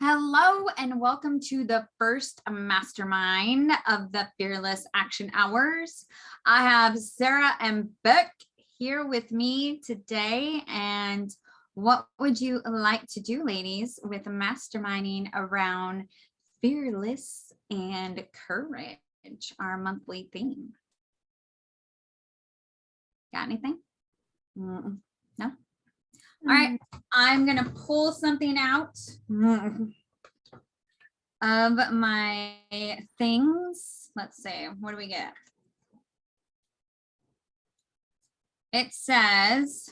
Hello and welcome to the first mastermind of the Fearless Action Hours. I have Sarah and Beck here with me today. And what would you like to do, ladies, with masterminding around fearless and courage, our monthly theme? Got anything? No? All right, I'm going to pull something out of my things. Let's see, what do we get? It says,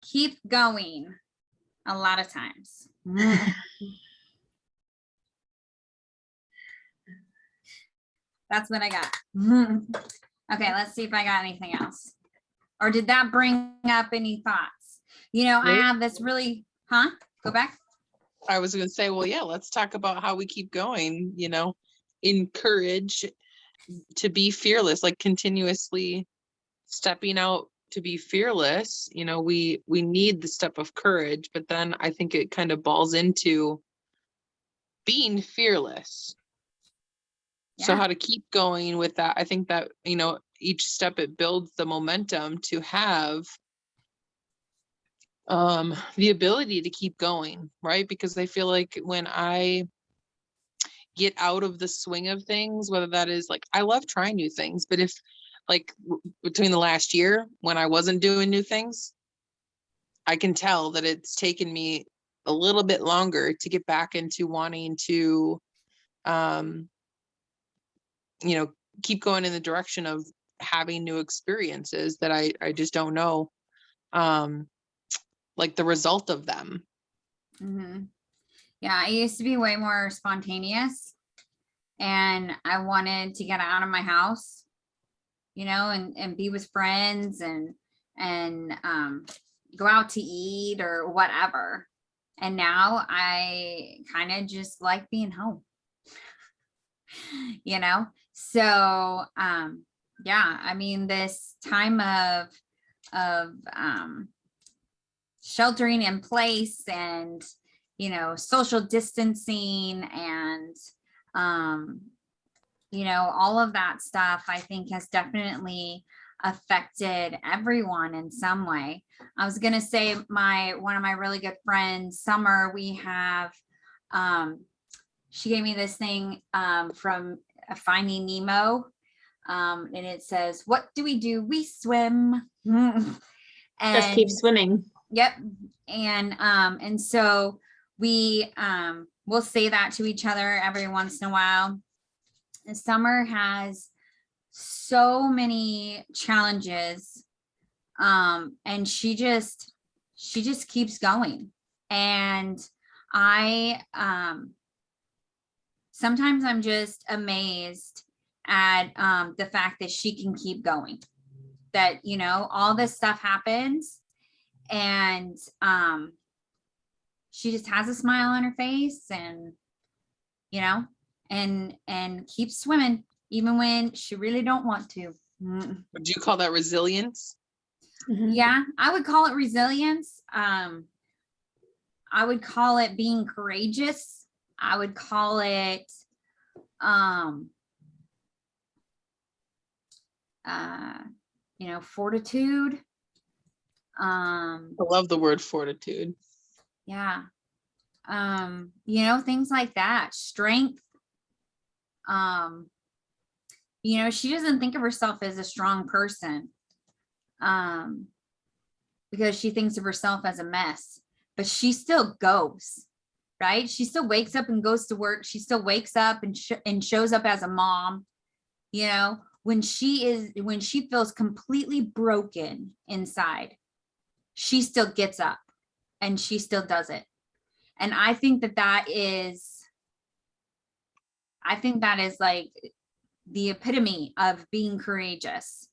keep going a lot of times. That's what I got. Okay, let's see if I got anything else. Or did that bring up any thoughts? You know, I have this really, go back. I was going to say, well, yeah, let's talk about how we keep going, encourage to be fearless, like continuously stepping out to be fearless. We need the step of courage, but then I think it kind of balls into being fearless. Yeah. So how to keep going with that. I think that, each step, it builds the momentum to have the ability to keep going, right? Because I feel like when I get out of the swing of things, whether that is like, I love trying new things, but if like between the last year when I wasn't doing new things, I can tell that it's taken me a little bit longer to get back into wanting to, keep going in the direction of having new experiences that I just don't know, like the result of them. Mm-hmm. Yeah, I used to be way more spontaneous and I wanted to get out of my house, and be with friends and go out to eat or whatever. And now I kind of just like being home, So, yeah, I mean, this time of sheltering in place and, social distancing and, all of that stuff, I think has definitely affected everyone in some way. I was going to say one of my really good friends, Summer, we have, she gave me this thing from Finding Nemo. And it says, what do? We swim. And just keep swimming. Yep. And so we we'll say that to each other every once in a while. And Summer has so many challenges. And she just keeps going. And sometimes I'm just amazed at the fact that she can keep going, that, all this stuff happens and she just has a smile on her face and, and keeps swimming even when she really don't want to. Would you call that resilience? Yeah, I would call it resilience. I would call it being courageous. I would call it, fortitude. I love the word fortitude. Yeah. Things like that. Strength. She doesn't think of herself as a strong person, because she thinks of herself as a mess, but she still goes, right? She still wakes up and goes to work. She still wakes up and shows up as a mom, when she feels completely broken inside, she still gets up and she still does it. And I think that is like the epitome of being courageous.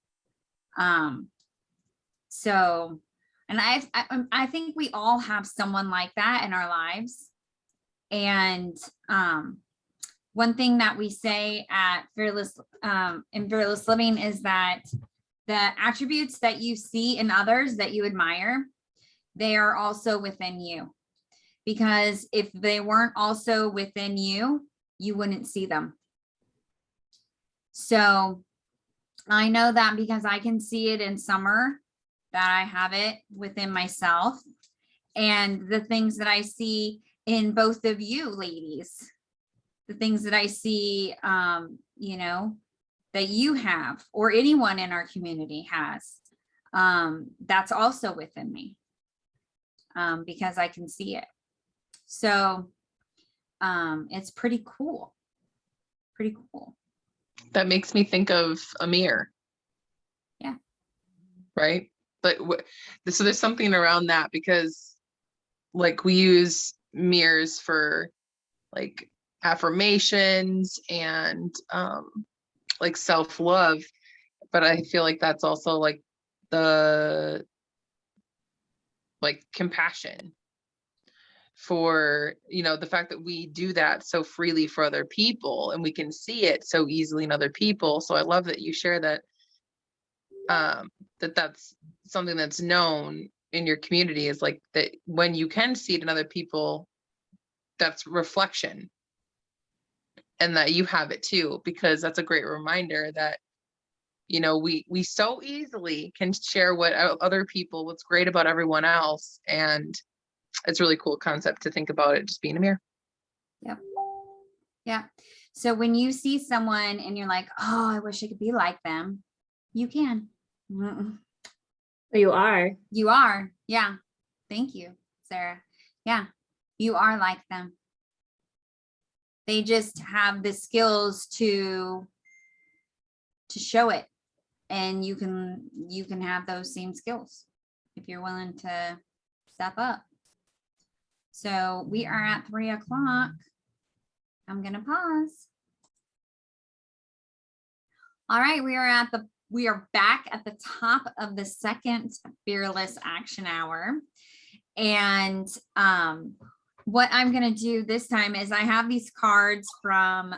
So, and I think we all have someone like that in our lives. And one thing that we say at in Fearless Living is that the attributes that you see in others that you admire, they are also within you. because if they weren't also within you, you wouldn't see them. So I know that because I can see it in Summer, that I have it within myself, and the things that I see in both of you ladies, the things that I see, you know, that you have, or anyone in our community has, that's also within me, because I can see it. So it's pretty cool. Pretty cool. That makes me think of a mirror. Yeah. Right. But so there's something around that, because like we use mirrors for like affirmations and like self-love, but I feel like that's also like the like compassion for, you know, the fact that we do that so freely for other people and we can see it so easily in other people. So I love that you share that, that's something that's known in your community, is like that when you can see it in other people, that's reflection, and that you have it too, because that's a great reminder that, you know, we so easily can share what other people, what's great about everyone else. And it's a really cool concept to think about it just being a mirror. Yep. Yeah. So when you see someone and you're like, oh, I wish I could be like them, you can. You are. You are. Yeah. Thank you, Sarah. Yeah. You are like them. They just have the skills to show it. And you can have those same skills if you're willing to step up. So we are at 3 o'clock. I'm going to pause. All right. We are back at the top of the second Fearless Action Hour. And what I'm going to do this time is I have these cards from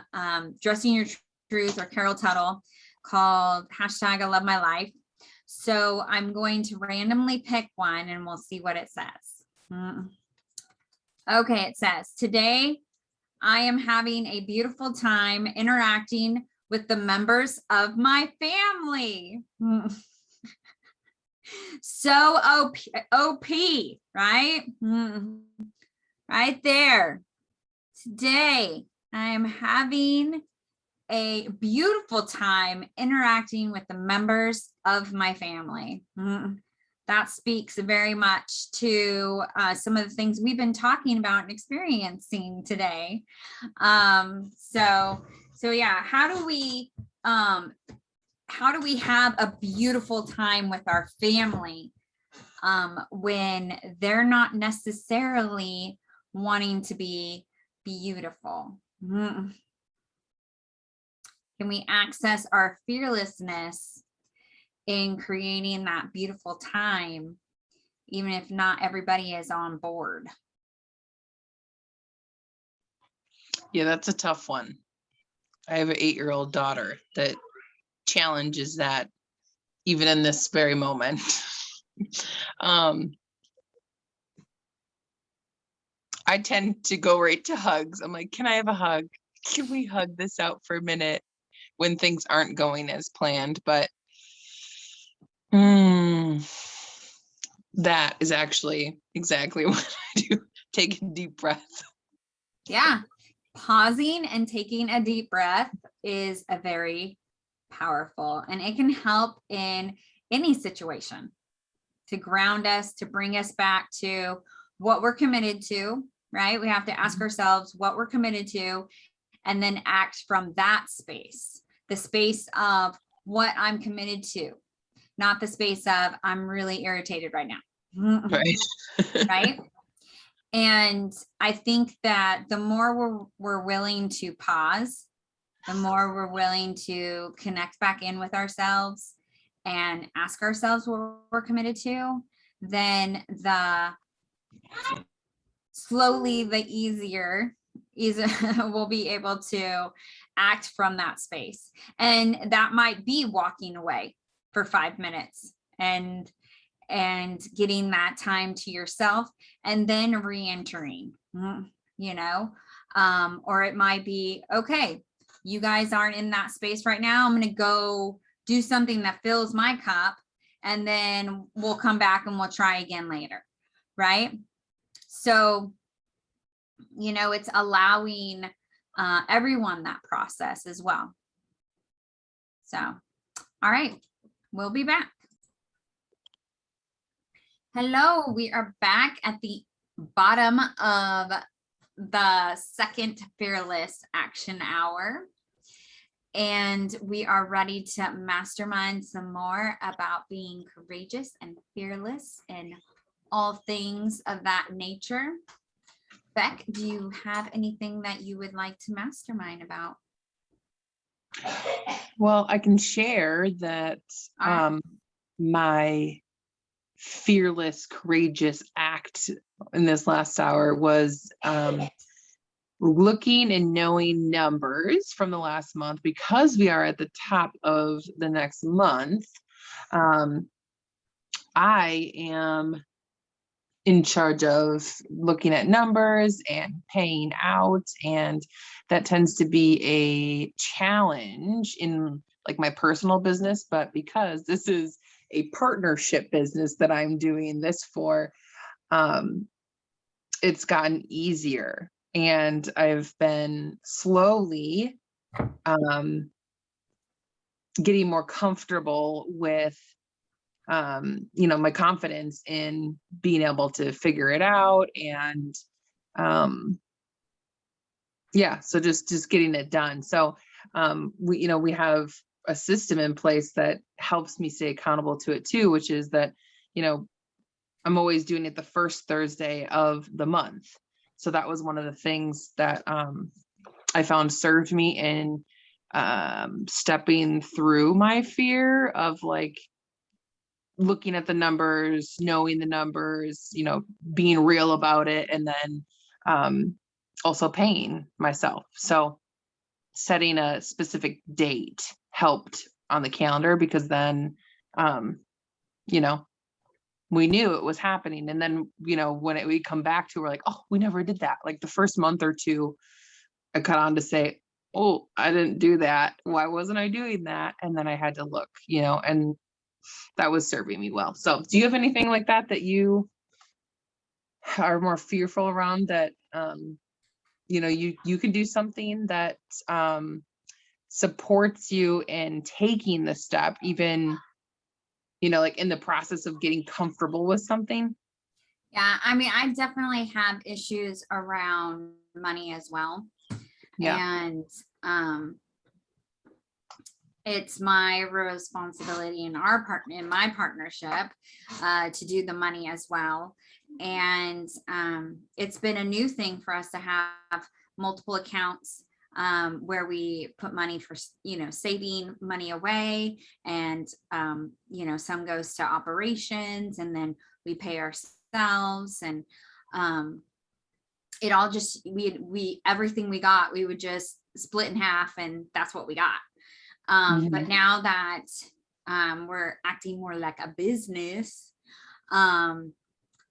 Dressing Your Truth or Carol Tuttle called # I Love My Life. So I'm going to randomly pick one and we'll see what it says. Okay, it says, today I am having a beautiful time interacting with the members of my family. So OP, right? Right there. Today, I am having a beautiful time interacting with the members of my family. That speaks very much to some of the things we've been talking about and experiencing today. So yeah, how do we have a beautiful time with our family when they're not necessarily wanting to be beautiful? Can we access our fearlessness in creating that beautiful time, even if not everybody is on board? Yeah, that's a tough one. I have an 8-year-old daughter that challenges that even in this very moment. I tend to go right to hugs. I'm like, can I have a hug? Can we hug this out for a minute when things aren't going as planned? But that is actually exactly what I do. Take a deep breath. Yeah. Pausing and taking a deep breath is a very powerful, and it can help in any situation to ground us, to bring us back to what we're committed to, right? We have to ask ourselves what we're committed to and then act from that space, the space of what I'm committed to, not the space of I'm really irritated right now. Right. Right. And I think that the more we're willing to pause, the more we're willing to connect back in with ourselves and ask ourselves what we're committed to, then the easier we'll be able to act from that space. And that might be walking away for 5 minutes and and getting that time to yourself, and then re-entering, you know, or it might be, okay, you guys aren't in that space right now. I'm going to go do something that fills my cup, and then we'll come back and we'll try again later. Right. So, you know, it's allowing everyone that process as well. So, all right, we'll be back. Hello, we are back at the bottom of the second Fearless Action Hour. And we are ready to mastermind some more about being courageous and fearless and all things of that nature. Beck, do you have anything that you would like to mastermind about? Well, I can share that my fearless, courageous act in this last hour was looking and knowing numbers from the last month, because we are at the top of the next month. I am in charge of looking at numbers and paying out, and that tends to be a challenge in like my personal business, but because this is a partnership business that I'm doing this for, it's gotten easier, and I've been slowly getting more comfortable with you know, my confidence in being able to figure it out. And yeah, so just getting it done. So we have a system in place that helps me stay accountable to it too, which is that, you know, I'm always doing it the first Thursday of the month. So that was one of the things that I found served me in stepping through my fear of like looking at the numbers, knowing the numbers, you know, being real about it, and then also paying myself. So setting a specific date helped on the calendar, because then, you know, we knew it was happening. And then, you know, when we come back to, we're like, oh, we never did that. Like the first month or two, I cut on to say, oh, I didn't do that. Why wasn't I doing that? And then I had to look, you know, and that was serving me well. So do you have anything like that that you are more fearful around, that, you know, you can do something that supports you in taking the step, even, you know, like in the process of getting comfortable with something? Yeah, I mean, I definitely have issues around money as well. Yeah. And it's my responsibility in my partnership to do the money as well. And it's been a new thing for us to have multiple accounts where we put money for, you know, saving money away, and you know, some goes to operations, and then we pay ourselves, and it all just, we everything we got, we would just split in half, and that's what we got. But now that we're acting more like a business,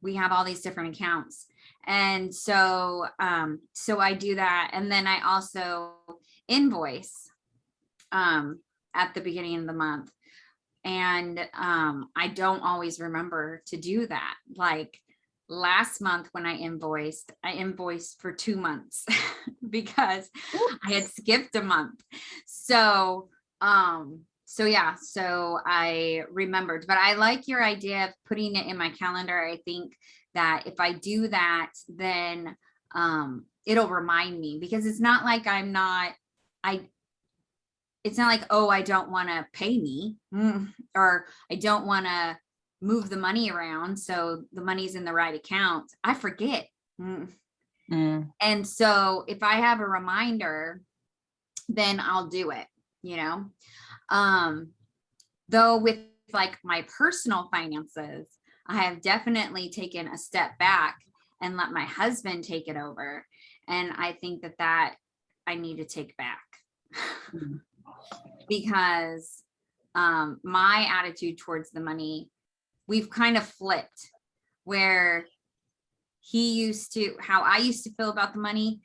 we have all these different accounts. And so so I do that. And then I also invoice at the beginning of the month. And I don't always remember to do that. Like last month when I invoiced for 2 months because I had skipped a month. So yeah, so I remembered. But I like your idea of putting it in my calendar. I think that if I do that, then it'll remind me, because it's not like it's not like, oh, I don't want to pay me, or I don't want to move the money around so the money's in the right account. I forget. And so if I have a reminder, then I'll do it, you know. Though with like my personal finances, I have definitely taken a step back and let my husband take it over. And I think that I need to take back because my attitude towards the money we've kind of flipped, where how I used to feel about the money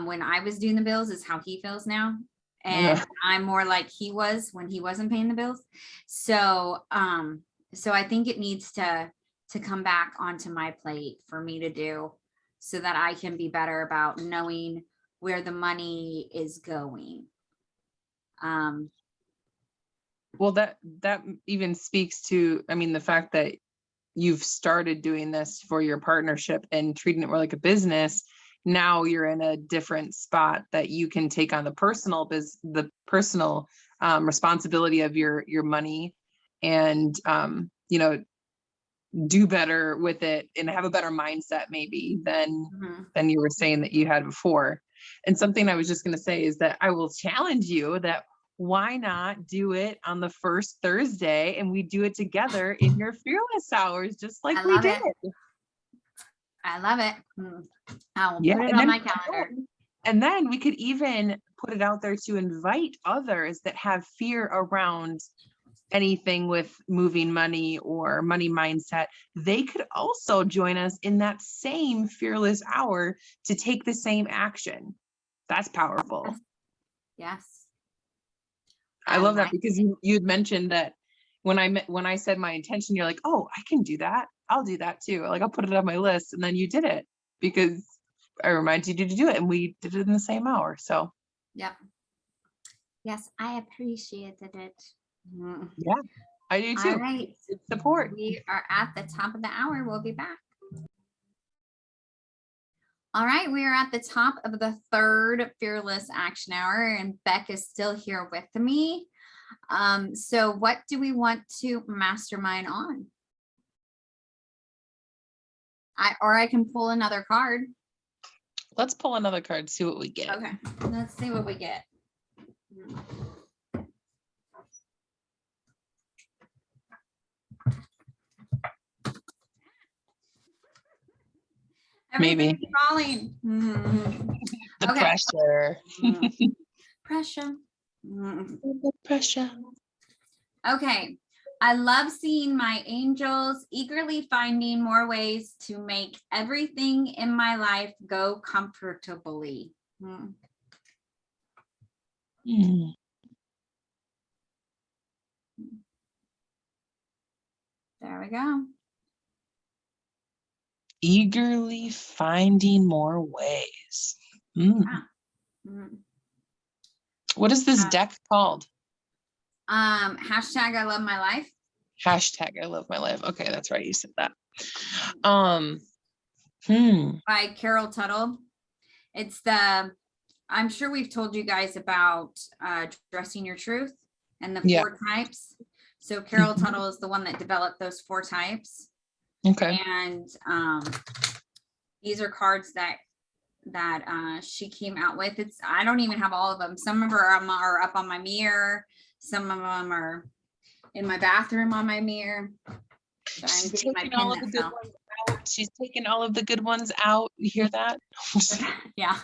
when I was doing the bills is how he feels now. And I'm more like he was when he wasn't paying the bills. So so I think it needs to come back onto my plate for me to do, so that I can be better about knowing where the money is going. Well, that even speaks to, I mean, the fact that you've started doing this for your partnership and treating it more like a business. Now you're in a different spot that you can take on the personal responsibility of your money, and you know, do better with it and have a better mindset maybe than you were saying that you had before. And something I was just going to say is that I will challenge you that why not do it on the first Thursday and we do it together in your fearless hours, just like we did. I love it. I will put it on my calendar. And then we could even put it out there to invite others that have fear around anything with moving money or money mindset. They could also join us in that same fearless hour to take the same action. That's powerful. Yes. I love that, because you had mentioned that when I said my intention, you're like, oh, I can do that. I'll do that too. Like, I'll put it on my list. And then you did it because I reminded you to do it, and we did it in the same hour. So yep. Yes, I appreciated it. Yeah, I do too. All right. Support. We are at the top of the hour. We'll be back. All right, we are at the top of the third Fearless Action Hour, and Beck is still here with me. So what do we want to mastermind on? I can pull another card. Let's pull another card, see what we get. Okay, let's see what we get. Maybe. Falling. The pressure. Pressure. The pressure. Okay. I love seeing my angels eagerly finding more ways to make everything in my life go comfortably. There we go. Eagerly finding more ways. Yeah. What is this deck called? Hashtag I love my life. Hashtag I love my life. Okay, that's right. You said that. By Carol Tuttle. It's I'm sure we've told you guys about dressing your truth and the 4 types. So Carol Tuttle is the one that developed those 4 types. Okay. And these are cards that she came out with. I don't even have all of them. Some of them are up on my mirror. Some of them are in my bathroom on my mirror. She's taking all of the good ones out. She's taking all of the good ones out. You hear that? Yeah.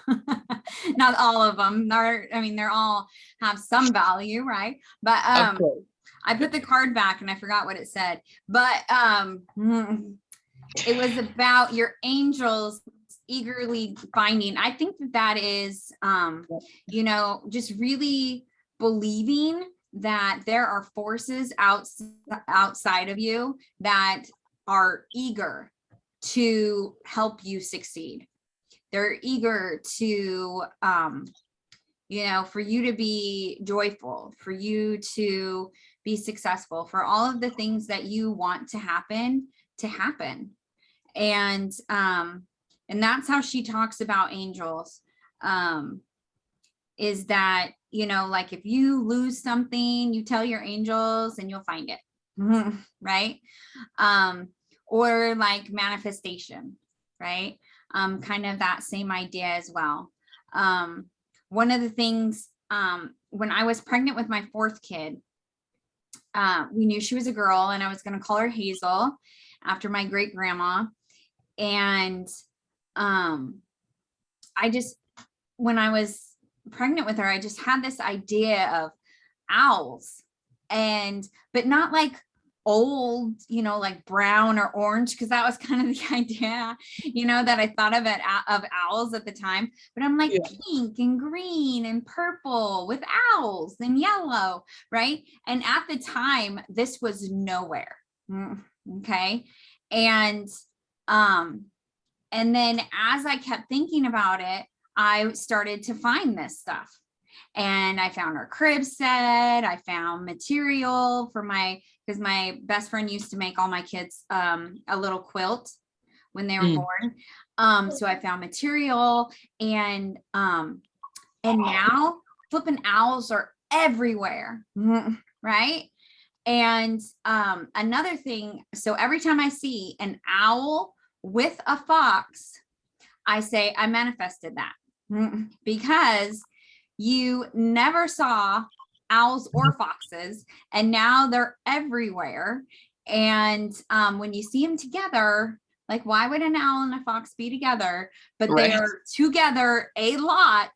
Not all of them. They're all have some value, right? But I put the card back and I forgot what it said. But it was about your angels eagerly finding. I think that is just really believing that there are forces outside of you that are eager to help you succeed. They're eager to for you to be joyful, for you to be successful, for all of the things that you want to happen. And that's how she talks about angels, is that, like if you lose something, you tell your angels and you'll find it. Right. Or like manifestation, right? Kind of that same idea as well. One of the things, when I was pregnant with my 4th kid, we knew she was a girl and I was going to call her Hazel after my great grandma. And when I was pregnant with her, I just had this idea of owls, but not like old, like brown or orange, because that was kind of the idea, that I thought of owls at the time. But I'm like, Yeah. pink and green and purple with owls and yellow, right? And at the time, this was nowhere. Okay. And then as I kept thinking about it, I started to find this stuff. And I found our crib set. I found material for because my best friend used to make all my kids a little quilt when they were born. So I found material, and now flipping owls are everywhere, right? And another thing, so every time I see an owl with a fox, I say I manifested that, because you never saw owls or foxes, and now they're everywhere. And when you see them together, like, why would an owl and a fox be together? But Right. they're together a lot,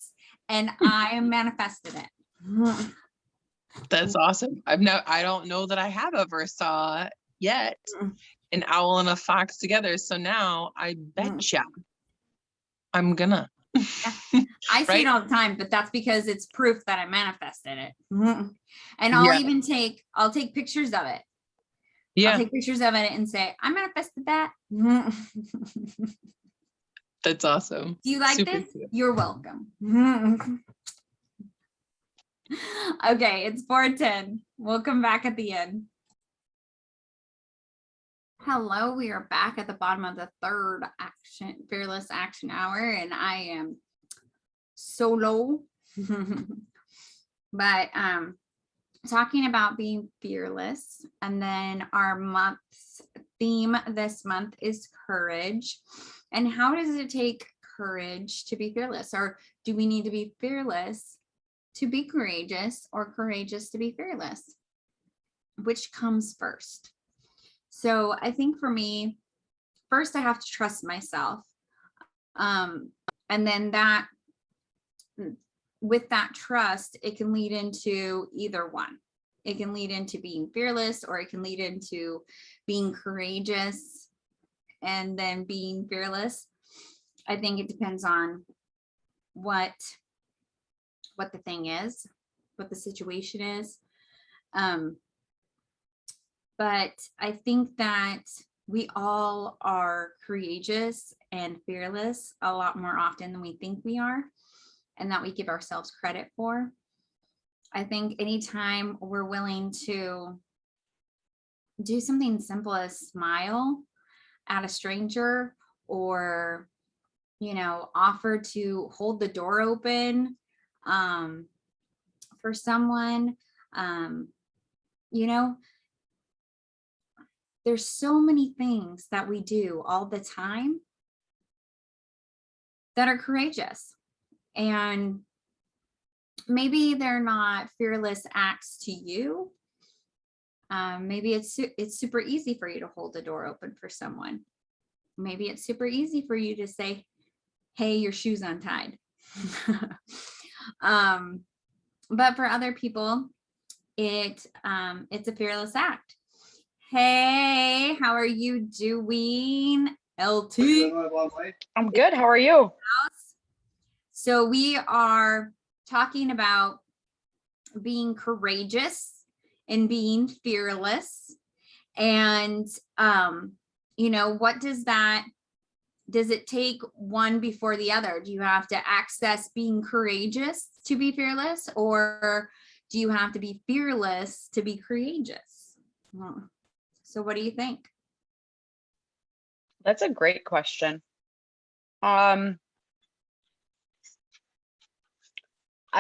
and I manifested it. That's awesome. I don't know that I have ever saw yet an owl and a fox together. So now I betcha I'm gonna. I see Right? it all the time, but that's because it's proof that I manifested it. And I'll take pictures of it. Yeah. I'll take pictures of it and say, I manifested that. That's awesome. Do you like Super this? cute. You're welcome. Okay, it's 4:10. We'll come back at the end. Hello, we are back at the bottom of the third fearless action hour, and I am solo. But talking about being fearless, and then our month's theme this month is courage. And how does it take courage to be fearless? Or do we need to be fearless to be courageous, or courageous to be fearless? Which comes first? So I think for me, first I have to trust myself. And then with that trust, it can lead into either one. It can lead into being fearless, or it can lead into being courageous and then being fearless. I think it depends on what the thing is, what the situation is. But I think that we all are courageous and fearless a lot more often than we think we are, and that we give ourselves credit for. I think anytime we're willing to do something simple as smile at a stranger, or, offer to hold the door open for someone, there's so many things that we do all the time that are courageous. And maybe they're not fearless acts to you. Maybe it's super easy for you to hold the door open for someone. Maybe it's super easy for you to say, hey, your shoe's untied. But for other people, it's a fearless act. Hey, how are you doing, LT? I'm good. How are you? So we are talking about being courageous and being fearless. And, what does it take one before the other? Do you have to access being courageous to be fearless, or do you have to be fearless to be courageous? So what do you think? That's a great question. I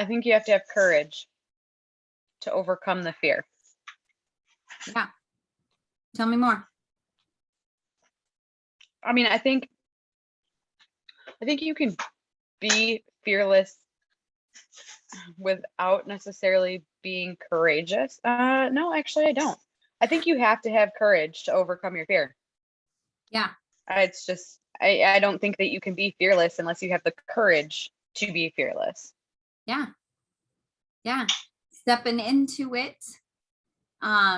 think you have to have courage to overcome the fear. Yeah. Tell me more. I mean, I think you can be fearless without necessarily being courageous. No, actually, I don't. I think you have to have courage to overcome your fear. Yeah. It's just, I don't think that you can be fearless unless you have the courage to be fearless. Yeah. Yeah. Stepping into it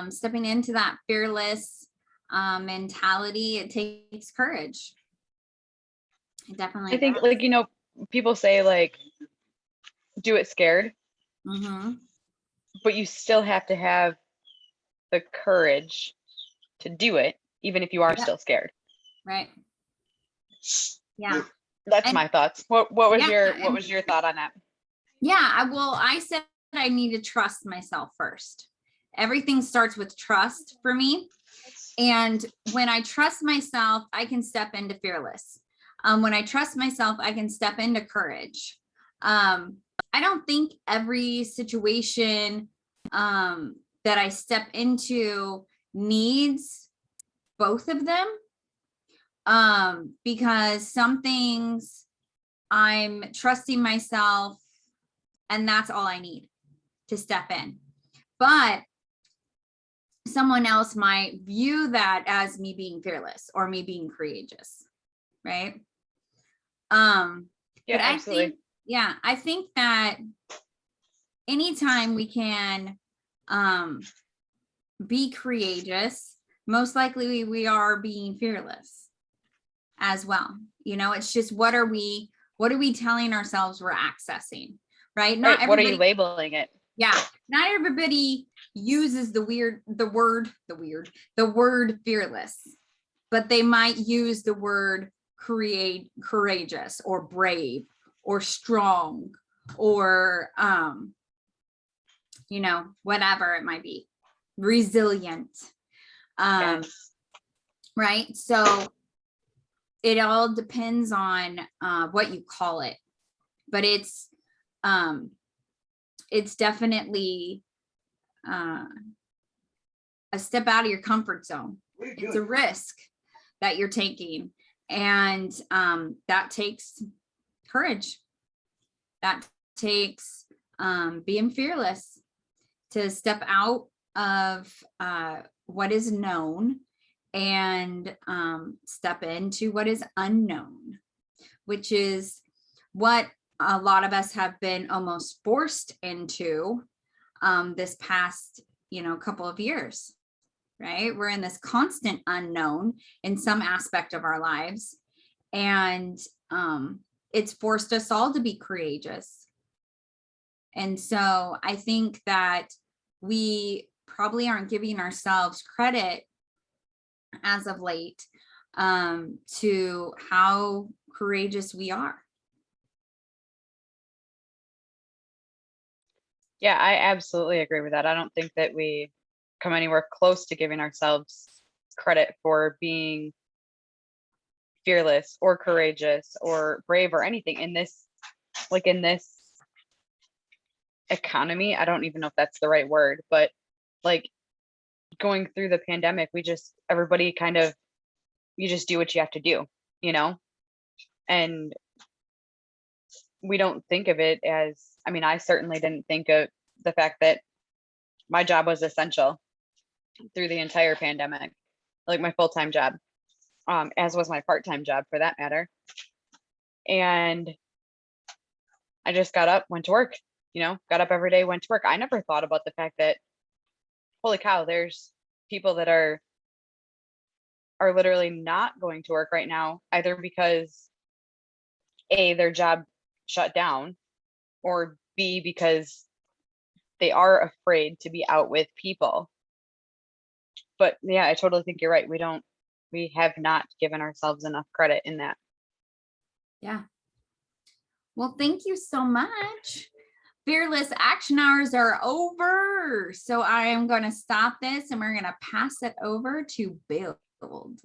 stepping into that fearless mentality, it takes courage. It definitely I think does. like, people say like, do it scared, Mm-hmm. but you still have to have the courage to do it, even if you are Yep. still scared. Right. Yeah. That's And- my thoughts. What was Yeah, your thought on that? Yeah, I said I need to trust myself first. Everything starts with trust for me. And when I trust myself, I can step into fearless. When I trust myself, I can step into courage. I don't think every situation that I step into needs both of them. Because some things I'm trusting myself, and that's all I need to step in. But someone else might view that as me being fearless or me being courageous, right? Yeah, But absolutely. I think that anytime we can be courageous, most likely we are being fearless as well. It's just what are we telling ourselves we're accessing, right? Not Right. What are you everybody, labeling it? yeah, not everybody uses the word fearless, but they might use the word courageous or brave or strong or whatever it might be, resilient. Yes. Right. So it all depends on what you call it, but it's definitely a step out of your comfort zone. It's a risk that you're taking, and that takes courage. That takes being fearless to step out of what is known and step into what is unknown, which is what a lot of us have been almost forced into this past couple of years, right? We're in this constant unknown in some aspect of our lives, and it's forced us all to be courageous. And so I think that we probably aren't giving ourselves credit as of late to how courageous we are. Yeah, I absolutely agree with that. I don't think that we come anywhere close to giving ourselves credit for being fearless or courageous or brave or anything in this economy. I don't even know if that's the right word, but like going through the pandemic, everybody kind of, you just do what you have to do, and we don't think of it as, I certainly didn't think of the fact that my job was essential through the entire pandemic, like my full-time job, as was my part-time job for that matter. And I just got up, went to work, got up every day, went to work. I never thought about the fact that, holy cow, there's people that are literally not going to work right now, either because A, their job shut down, or B, because they are afraid to be out with people. But yeah, I totally think you're right. We have not given ourselves enough credit in that. Yeah. Well, thank you so much. Fearless action hours are over. So I am going to stop this and we're going to pass it over to Build.